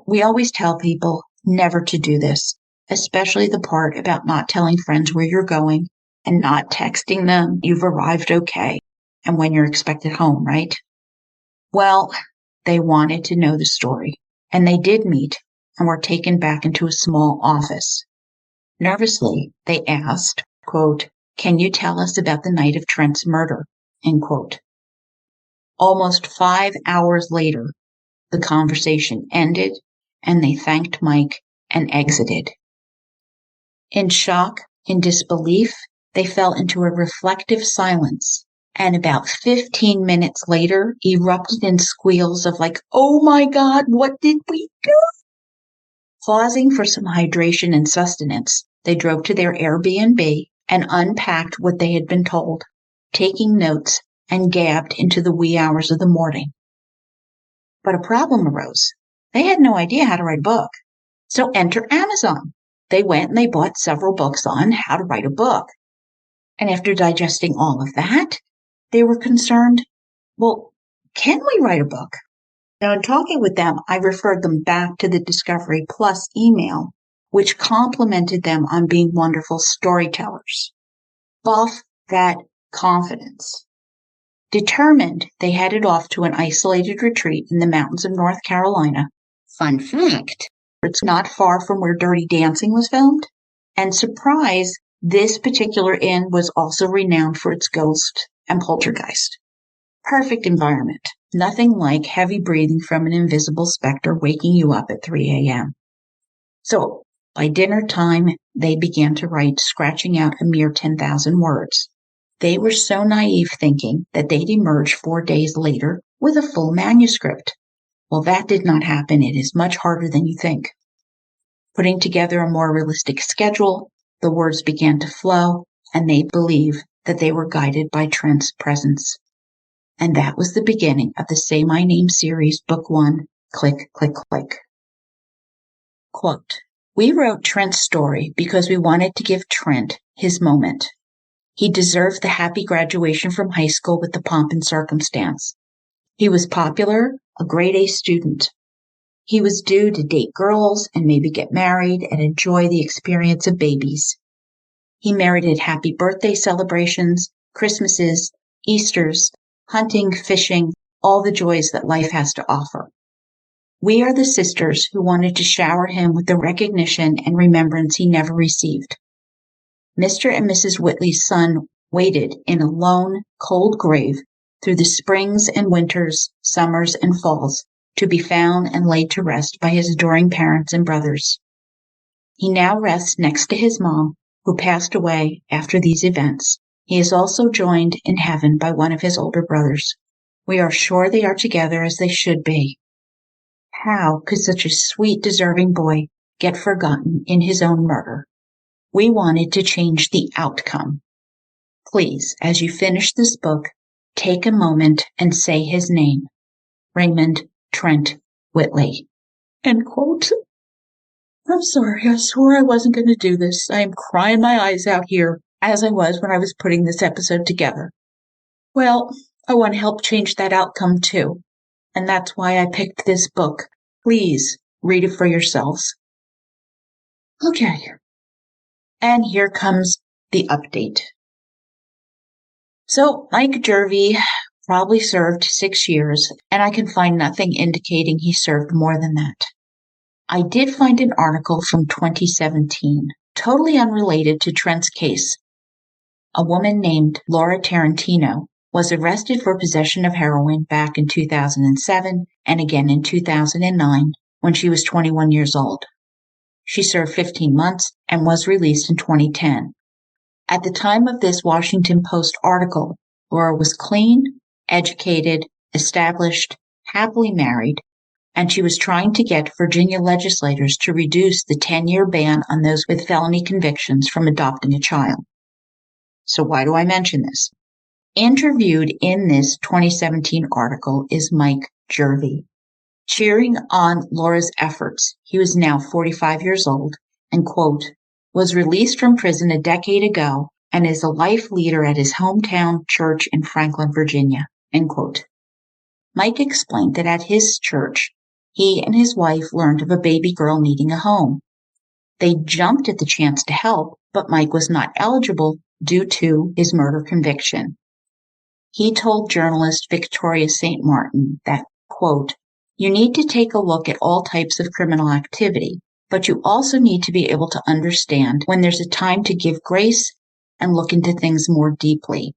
we always tell people never to do this, especially the part about not telling friends where you're going and not texting them you've arrived okay and when you're expected home, right? Well, they wanted to know the story, and they did meet and were taken back into a small office. Nervously, they asked, quote, can you tell us about the night of Trent's murder? End quote. Almost 5 hours later, the conversation ended, and they thanked Mike and exited. In shock, in disbelief, they fell into a reflective silence, and about 15 minutes later erupted in squeals of like, oh my God, what did we do? Pausing for some hydration and sustenance, they drove to their Airbnb and unpacked what they had been told, taking notes and gabbed into the wee hours of the morning. But a problem arose. They had no idea how to write a book. So enter Amazon. They went and they bought several books on how to write a book. And after digesting all of that, they were concerned, well, can we write a book? Now, in talking with them, I referred them back to the Discovery Plus email, which complimented them on being wonderful storytellers. Buff that confidence. Determined, they headed off to an isolated retreat in the mountains of North Carolina. Fun fact, it's not far from where Dirty Dancing was filmed. And surprise, this particular inn was also renowned for its ghost and poltergeist. Perfect environment. Nothing like heavy breathing from an invisible specter waking you up at 3 a.m. So, by dinner time, they began to write, scratching out a mere 10,000 words. They were so naive thinking that they'd emerge 4 days later with a full manuscript. Well, that did not happen. It is much harder than you think. Putting together a more realistic schedule, the words began to flow, and they believed that they were guided by Trent's presence. And that was the beginning of the Say My Name series, Book 1, Click, Click, Click. Quote, we wrote Trent's story because we wanted to give Trent his moment. He deserved the happy graduation from high school with the pomp and circumstance. He was popular, a grade A student. He was due to date girls and maybe get married and enjoy the experience of babies. He merited happy birthday celebrations, Christmases, Easters, hunting, fishing, all the joys that life has to offer. We are the sisters who wanted to shower him with the recognition and remembrance he never received. Mr. and Mrs. Whitley's son waited in a lone, cold grave through the springs and winters, summers and falls, to be found and laid to rest by his adoring parents and brothers. He now rests next to his mom, who passed away after these events. He is also joined in heaven by one of his older brothers. We are sure they are together as they should be. How could such a sweet, deserving boy get forgotten in his own murder? We wanted to change the outcome. Please, as you finish this book, take a moment and say his name. Raymond Trent Whitley. End quote. I'm sorry, I swore I wasn't going to do this. I am crying my eyes out here, as I was when I was putting this episode together. Well, I want to help change that outcome too, and that's why I picked this book. Please read it for yourselves. Okay, and here comes the update. So, Mike Jervey probably served 6 years, and I can find nothing indicating he served more than that. I did find an article from 2017, totally unrelated to Trent's case. A woman named Laura Tarantino was arrested for possession of heroin back in 2007 and again in 2009 when she was 21 years old. She served 15 months and was released in 2010. At the time of this Washington Post article, Laura was clean, educated, established, happily married, and she was trying to get Virginia legislators to reduce the 10-year ban on those with felony convictions from adopting a child. So why do I mention this? Interviewed in this 2017 article is Mike Jervey. Cheering on Laura's efforts, he was now 45 years old and, quote, was released from prison a decade ago and is a life leader at his hometown church in Franklin, Virginia, end quote. Mike explained that at his church, he and his wife learned of a baby girl needing a home. They jumped at the chance to help, but Mike was not eligible due to his murder conviction. He told journalist Victoria St. Martin that, quote, you need to take a look at all types of criminal activity, but you also need to be able to understand when there's a time to give grace and look into things more deeply.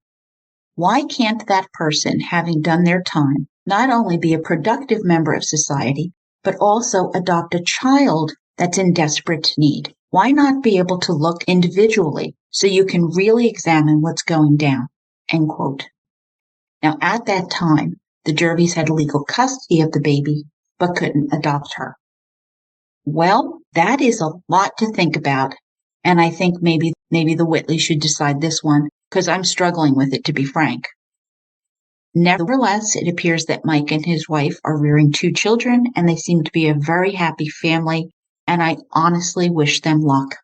Why can't that person, having done their time, not only be a productive member of society, but also adopt a child that's in desperate need? Why not be able to look individually so you can really examine what's going down? End quote. Now, at that time, the Jerveys had legal custody of the baby, but couldn't adopt her. Well, that is a lot to think about, and I think maybe the Whitley should decide this one, because I'm struggling with it, to be frank. Nevertheless, it appears that Mike and his wife are rearing 2 children, and they seem to be a very happy family, and I honestly wish them luck.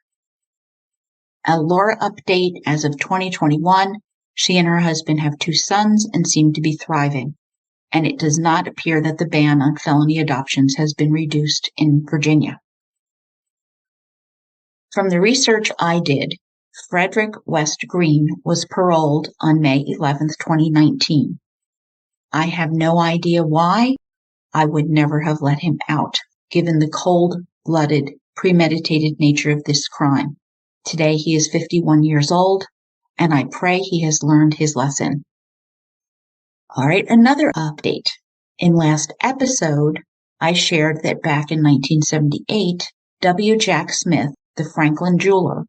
A Laura update as of 2021, she and her husband have 2 sons and seem to be thriving, and it does not appear that the ban on felony adoptions has been reduced in Virginia. From the research I did, Frederick West Green was paroled on May 11, 2019. I have no idea why. I would never have let him out, given the cold-blooded, premeditated nature of this crime. Today he is 51 years old, and I pray he has learned his lesson. All right, another update. In last episode, I shared that back in 1978, W. Jack Smith, the Franklin jeweler,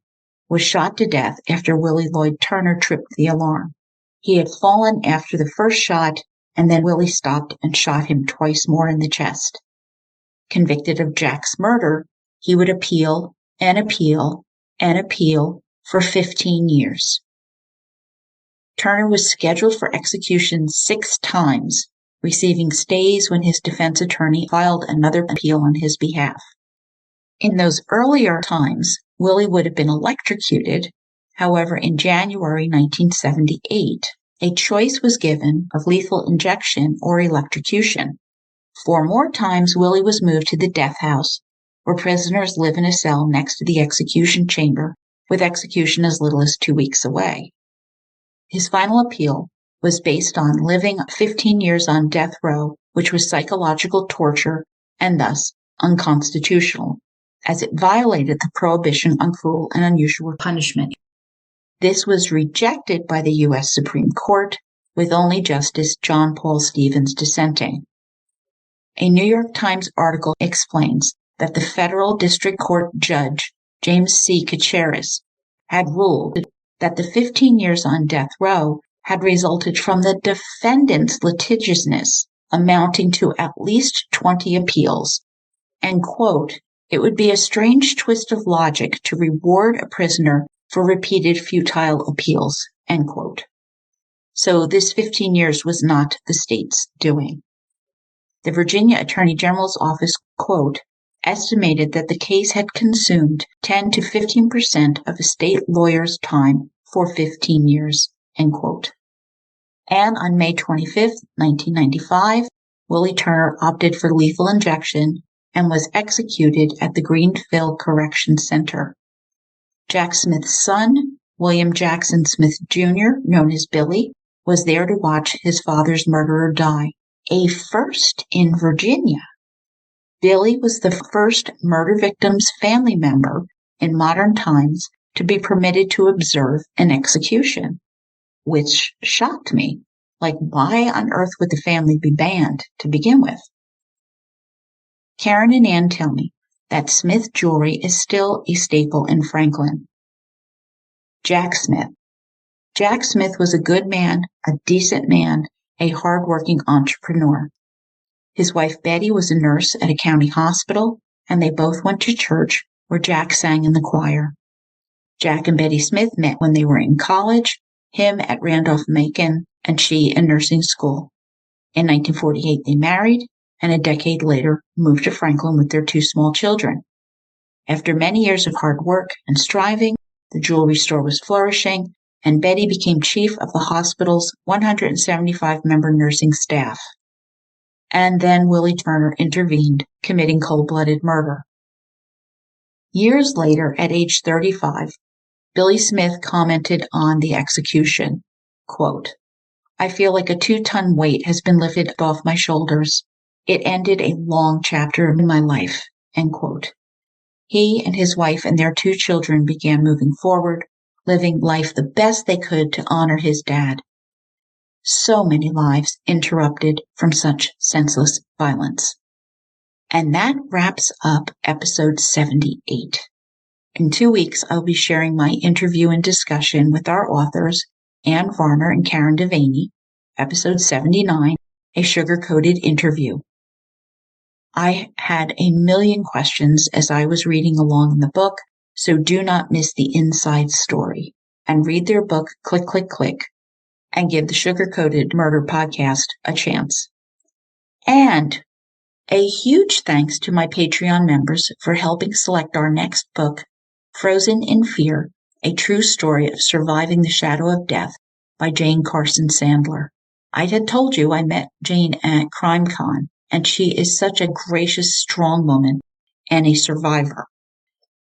was shot to death after Willie Lloyd Turner tripped the alarm. He had fallen after the first shot, and then Willie stopped and shot him twice more in the chest. Convicted of Jack's murder, he would appeal and appeal and appeal for 15 years. Turner was scheduled for execution 6 times, receiving stays when his defense attorney filed another appeal on his behalf. In those earlier times, Willie would have been electrocuted. However, in January 1978, a choice was given of lethal injection or electrocution. 4 more times, Willie was moved to the death house, where prisoners live in a cell next to the execution chamber, with execution as little as 2 weeks away. His final appeal was based on living 15 years on death row, which was psychological torture and thus unconstitutional, as it violated the prohibition on cruel and unusual punishment. This was rejected by the U.S. Supreme Court, with only Justice John Paul Stevens dissenting. A New York Times article explains that the federal district court judge, James C. Kacharis, had ruled that the 15 years on death row had resulted from the defendant's litigiousness, amounting to at least 20 appeals, and, quote, "It would be a strange twist of logic to reward a prisoner for repeated futile appeals," end quote. So this 15 years was not the state's doing. The Virginia Attorney General's office, quote, estimated that the case had consumed 10 to 15% of a state lawyer's time for 15 years, end quote. And on May 25, 1995, Willie Turner opted for lethal injection and was executed at the Greenville Correction Center. Jack Smith's son, William Jackson Smith Jr., known as Billy, was there to watch his father's murderer die, a first in Virginia. Billy was the first murder victim's family member in modern times to be permitted to observe an execution, which shocked me. Like, why on earth would the family be banned to begin with? Karen and Ann tell me that Smith jewelry is still a staple in Franklin. Jack Smith. Jack Smith was a good man, a decent man, a hard-working entrepreneur. His wife Betty was a nurse at a county hospital, and they both went to church where Jack sang in the choir. Jack and Betty Smith met when they were in college, him at Randolph-Macon and she in nursing school. In 1948, they married, and a decade later moved to Franklin with their 2 small children. After many years of hard work and striving, the jewelry store was flourishing, and Betty became chief of the hospital's 175-member nursing staff. And then Willie Turner intervened, committing cold-blooded murder. Years later, at age 35, Billy Smith commented on the execution, quote, "I feel like a 2-ton weight has been lifted off my shoulders. It ended a long chapter in my life," end quote. He and his wife and their 2 children began moving forward, living life the best they could to honor his dad. So many lives interrupted from such senseless violence. And that wraps up episode 78. In 2 weeks, I'll be sharing my interview and discussion with our authors, Ann Varner and Karen DeVanie, episode 79, a sugar-coated interview. I had a million questions as I was reading along in the book, so do not miss the inside story, and read their book, Click, Click, Click, and give the Sugar-Coated Murder podcast a chance. And a huge thanks to my Patreon members for helping select our next book, Frozen in Fear, a true story of surviving the shadow of death by Jane Carson Sandler. I had told you I met Jane at CrimeCon, and she is such a gracious, strong woman and a survivor.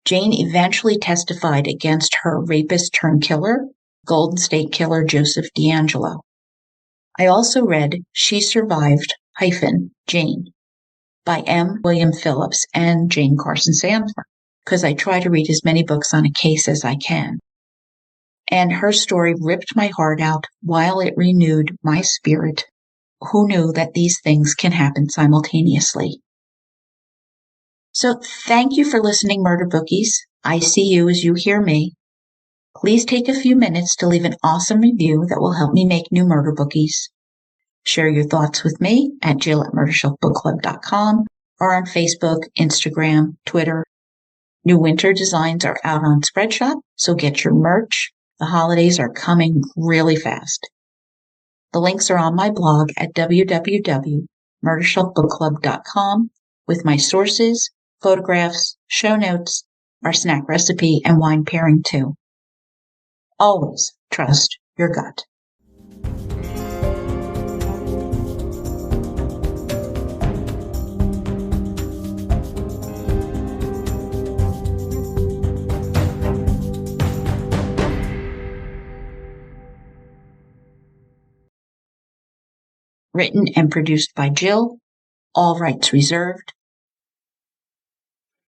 Jane eventually testified against her rapist-turned-killer, Golden State Killer Joseph D'Angelo. I also read She Survived, Jane, by M. William Phillips and Jane Carson Sandler, because I try to read as many books on a case as I can. And her story ripped my heart out while it renewed my spirit. Who knew that these things can happen simultaneously? So thank you for listening, Murder Bookies. I see you as you hear me. Please take a few minutes to leave an awesome review that will help me make new Murder Bookies. Share your thoughts with me at Jill@MurderShelfBookClub.com or on Facebook, Instagram, Twitter. New winter designs are out on Spreadshop, so get your merch. The holidays are coming really fast. The links are on my blog at www.MurderShelfBookClub.com with my sources, photographs, show notes, our snack recipe, and wine pairing too. Always trust your gut. Written and produced by Jill. All rights reserved.